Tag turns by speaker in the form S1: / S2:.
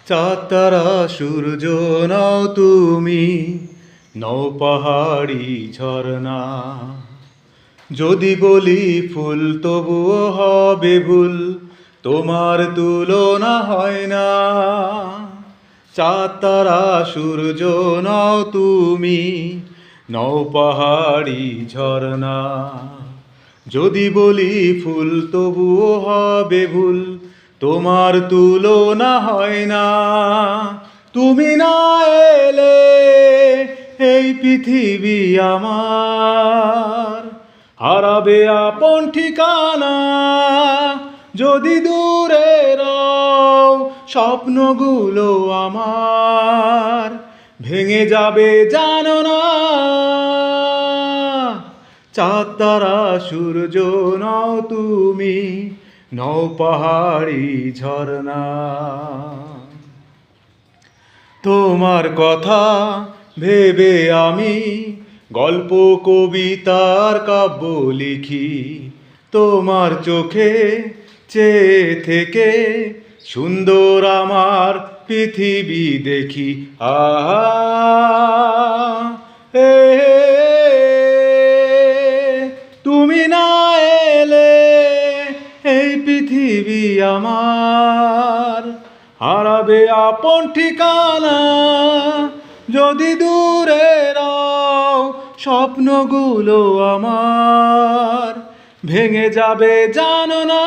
S1: চাঁদ তারা সূর্য নাও তুমি, নও পাহাড়ি ঝরনা। যদি বলি ফুল তবুও হবে ভুল, তোমার তুলনা হয় না। চাঁদ তারা সূর্য নাও তুমি, নও পাহাড়ি ঝরনা। যদি বলি ফুল তবুও হবে ভুল, তোমার তুলনা হয় না। তুমি না এলে এই পৃথিবী আমার হারাবে আপন ঠিকানা। যদি দূরে রও স্বপ্নগুলো আমার ভেঙে যাবে জানো না। চাঁদ তারা সূর্য নও তুমি, নও পাহাড়ি ঝরনা। তোমার কথা ভেবে আমি গল্প কবিতার কাব্য লিখি। তোমার চোখে চেয়ে থেকে সুন্দর আমার পৃথিবী দেখি। আহা এ তুমি না এলে এই পৃথিবী আমার হারাবে আপন ঠিকানা। যদি দূরে রও স্বপ্নগুলো আমার ভেঙে যাবে জানো না।